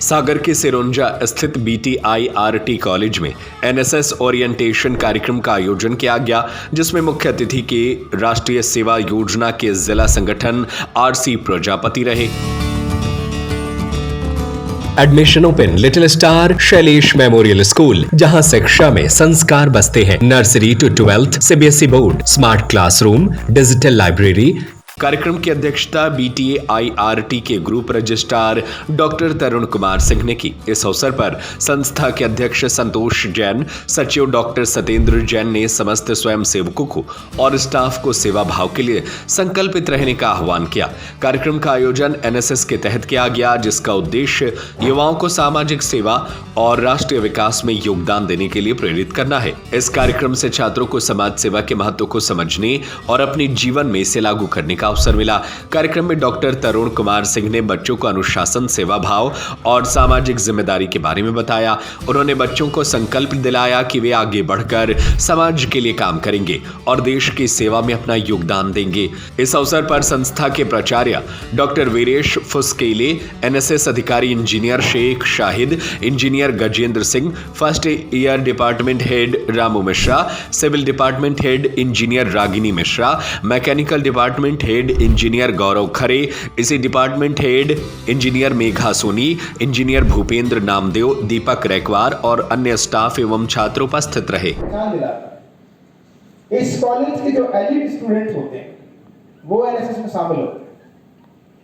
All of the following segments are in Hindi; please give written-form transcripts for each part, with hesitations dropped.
सागर के सिरोंजा स्थित BTIRT कॉलेज में NSS ओरिएंटेशन कार्यक्रम का आयोजन किया गया, जिसमें मुख्य अतिथि के राष्ट्रीय सेवा योजना के जिला संगठन RC प्रजापति रहे। Admission open little star Shailesh memorial school, जहां शिक्षा में संस्कार बसते हैं। Nursery to 12th CBSE board, smart classroom, digital library. कार्यक्रम की अध्यक्षता BTIRT के group registrar doctor Tarun Kumar Singh ने की। इस अवसर पर संस्था के अध्यक्ष संतोष जैन, सचिव डॉक्टर सतेंद्र जैन ने समस्त स्वयं सेवकों को और स्टाफ को सेवा भाव के लिए संकल्पित रहने का आह्वान किया। कार्यक्रम का आयोजन NSS के तहत किया गया, जिसका उद्देश्य युवाओं को सामाजिक सेवा और राष्ट्रीय विकास में योगदान देने के लिए प्रेरित करना है। इस कार्यक्रम से छात्रों को समाज सेवा के महत्व को समझने और अपने जीवन में इसे लागू करने का अवसर मिला। कार्यक्रम में डॉक्टर तरुण कुमार सिंह ने बच्चों को अनुशासन, सेवा भाव और सामाजिक जिम्मेदारी के बारे में बताया। उन्होंने बच्चों को संकल्प दिलाया कि वे आगे बढ़कर समाज के लिए काम करेंगे और देश की सेवा में अपना योगदान देंगे। इस अवसर पर संस्था के प्राचार्य डॉक्टर वीरेश फुसकेले, NSS अधिकारी engineer Shaikh Shahid, engineer Gajendra Singh, first year department head Ramu Mishra, civil department head engineer Ragini Mishra, mechanical department head engineer Gaurav Khare, इसी department head engineer Megha Soni, engineer Bhupendra Namdev, Deepak Raikwar और अन्य स्टाफ एवं छात्र उपस्थित रहे। इस कॉलेज के जो एलिट स्टूडेंट्स होते हैं वो NSS में शामिल होते हैं।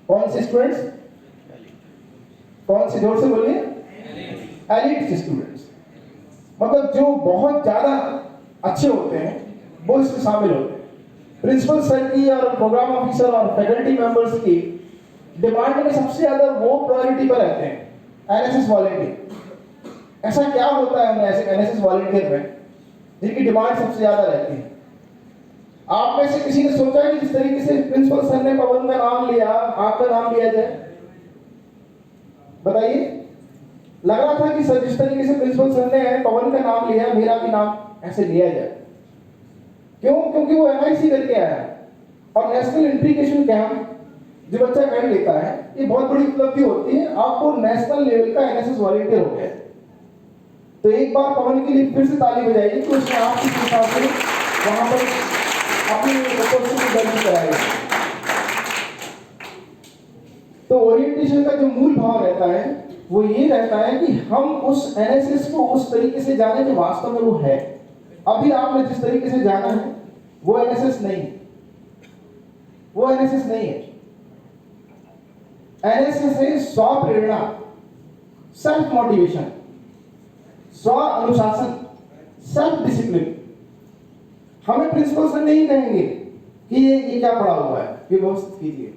कौन से स्टूडेंट्स? कौन से? जोर से बोलिए। एलिट स्टूडेंट्स, मतलब जो बहुत ज्यादा अच्छे होते हैं वो इसमें शामिल होते हैं। प्रिंसिपल सर की और प्रोग्राम ऑफिसर और फैकल्टी मेंबर्स की डिमांड में सबसे ज्यादा वो प्रायोरिटी पर रहते हैं NSS वॉलंटियर। ऐसा क्या होता है ऐसे NSS वॉलंटियर में जिनकी डिमांड सबसे ज्यादा रहती है? आप में से किसी ने सोचा है कि जिस तरीके से प्रिंसिपल सर ने पवन का नाम लिया, आपका नाम लिया जाए? बताइए। लग रहा था कि सर जिस तरीके से प्रिंसिपल सर ने पवन का नाम लिया, मेरा भी नाम ऐसे लिया जाए। क्यों? क्योंकि वो MIC करके आया है और नेशनल इंटीग्रेशन कैंप जो बच्चा कर लेता है, ये बहुत बड़ी उपलब्धि होती है। आपको नेशनल लेवल का NSS वॉलंटियर हो गया। तो एक बार पवन के लिए फिर से ताली बजाइए कि उसने आपके हिसाब से वहां पर अपनी रिपोर्ट दर्ज कराई। तो ओरिएंटेशन का जो मूल भाव रहता है वो ये रहता है कि हम उस NSS को उस तरीके से जाने जो वास्तव में वो है। अभी आपने जिस तरीके से जाना है वो NSS नहीं है, वो NSS नहीं है। NSS है स्व प्रेरणा, सेल्फ मोटिवेशन, स्व अनुशासन, सेल्फ डिसिप्लिन। हमें प्रिंसिपल सर नहीं कहेंगे कि ये क्या पड़ा हुआ है, ये व्यवस्थित कीजिए।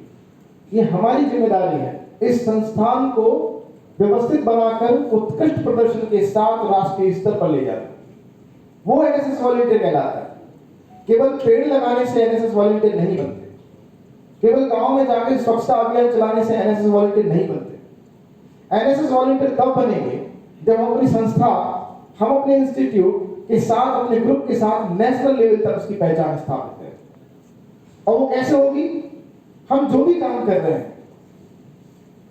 ये हमारी जिम्मेदारी है इस संस्थान को व्यवस्थित बनाकर उत्कृष्ट प्रदर्शन के साथ राष्ट्रीय स्तर पर ले जाना। वो NSS वॉलंटियर कहलाता है। केवल पेड़ लगाने से NSS वॉलंटियर नहीं बनते, केवल गांव में जाकर स्वच्छता अभियान चलाने से NSS वॉलंटियर नहीं बनते। NSS वॉलंटियर तब बनेंगे जब हम अपनी संस्था, हम अपने इंस्टीट्यूट के साथ, अपने ग्रुप के साथ नेशनल लेवल तक उसकी पहचान स्थापित करें। और वो कैसे होगी? हम जो भी काम कर रहे हैं,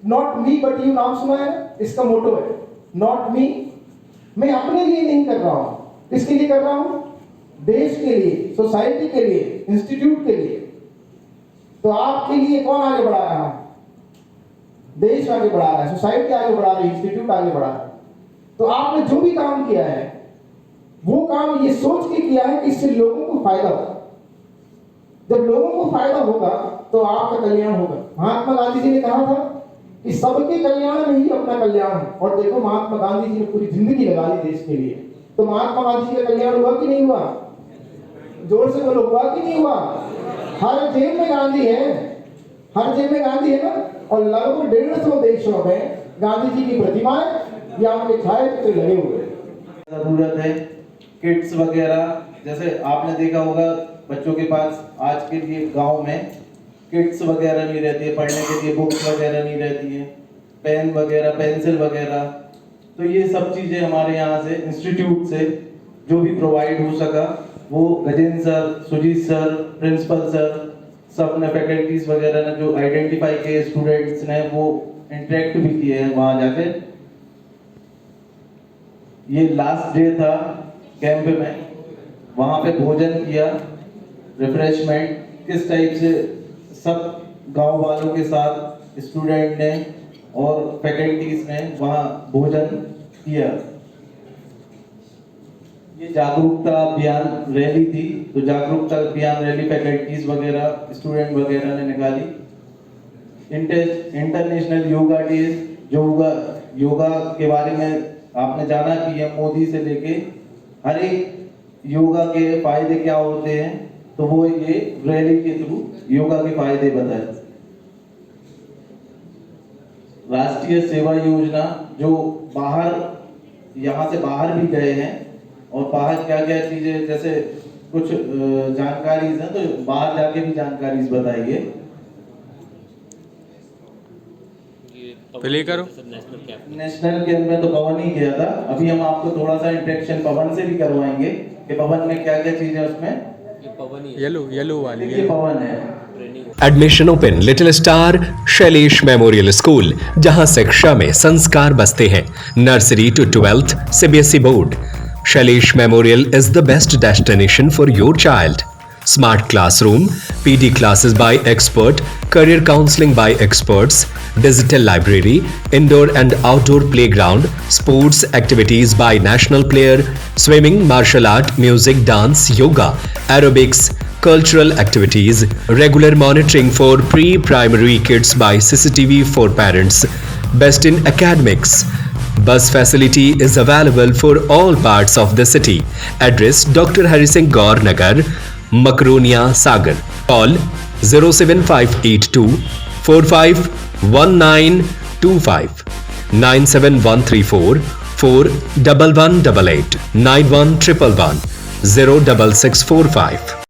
नॉट मी बट यू, नाम सुना है? इसका मोटो है नॉट मी। मैं अपने लिए नहीं कर रहा हूं, किसके लिए कर रहा हूं? देश के लिए, सोसाइटी के लिए, इंस्टीट्यूट के लिए। तो आपके लिए कौन आगे बढ़ा रहा है? देश आगे बढ़ा रहा है, सोसाइटी आगे बढ़ा रही है, इंस्टीट्यूट आगे बढ़ा रहा है। तो आपने जो भी काम किया है वो काम ये सोच के किया है कि इससे लोगों को फायदा होगा। जब लोगों को फायदा होगा तो आपका कल्याण होगा। महात्मा गांधी जी ने कहा था कि सबके कल्याण में ही अपना कल्याण है। और देखो, महात्मा गांधी जी ने पूरी जिंदगी लगा दी देश के लिए। तो महात्मा गांधी जी का कल्याण हुआ कि नहीं हुआ? जोर से बोलो, हुआ कि नहीं हुआ? हर जेब में गांधी है, हर जेब में गांधी है ना। और लगभग 150 देशों में गांधी जी की प्रतिमाएं या उनके छायाचित्र लगे हुए हैं। जरूरत है किट्स वगैरह, जैसे आपने देखा होगा बच्चों के पास आज के लिए गांव में किट्स वगैरह नहीं रहती है, पढ़ने के लिए बुक्स वगैरह नहीं रहती है, पेन वगैरह, पेंसिल वगैरह। तो ये सब चीजें हमारे यहाँ से इंस्टीट्यूट से जो भी प्रोवाइड हो सका वो Gajendra sir, Sujeet sir, principal sir, सब ने फैकल्टीज वगैरह ने जो आइडेंटिफाई किए स्टूडेंट्स ने वो इंटरेक्ट भी किए हैं वहाँ जाके। ये लास्ट डे था कैंप में, वहाँ पे भोजन किया, रिफ्रेशमेंट किस टाइप से सब गांव वालों के साथ स्टूडेंट ने और फैकल्टीज ने वहाँ भोजन किया। ये जागरूकता अभियान रैली थी, तो जागरूकता अभियान रैली फैकल्टीज वगैरह स्टूडेंट वगैरह ने निकाली। इंटरनेशनल योगा डे, जो योगा के बारे में आपने जाना, पीएम मोदी से लेके हर एक योगा के फायदे क्या होते हैं, तो वो ये रैली के थ्रू योगा के फायदे बताए। राष्ट्रीय सेवा योजना, जो बाहर यहाँ से बाहर भी गए हैं और बाहर क्या क्या चीजें, जैसे कुछ जानकारीज हैं, तो बाहर जाके भी जानकारीज बताइए। प्ले करो। नेशनल कैंप में तो पवन ही गया था, अभी हम आपको थोड़ा सा इंटरेक्शन पवन से भी करवाएंगे कि पवन में क्या क्या चीजें उसमें। येलो वाली ये पवन है। Admission open little star Shailesh memorial school, जहां शिक्षा में संस्कार बसते हैं। Nursery to 12th CBSE board. Shailesh memorial is the best destination for your child. Smart classroom, PD classes by expert, career counseling by experts, digital library, indoor and outdoor playground, sports activities by national player, swimming, martial art, music, dance, yoga, aerobics, cultural activities, regular monitoring for pre-primary kids by CCTV for parents, best in academics. Bus facility is available for all parts of the city. Address Dr. Hari Singh Gaur Nagar, Makronia, Sagar. Call 07582 451925 97134 41188 91111 06645.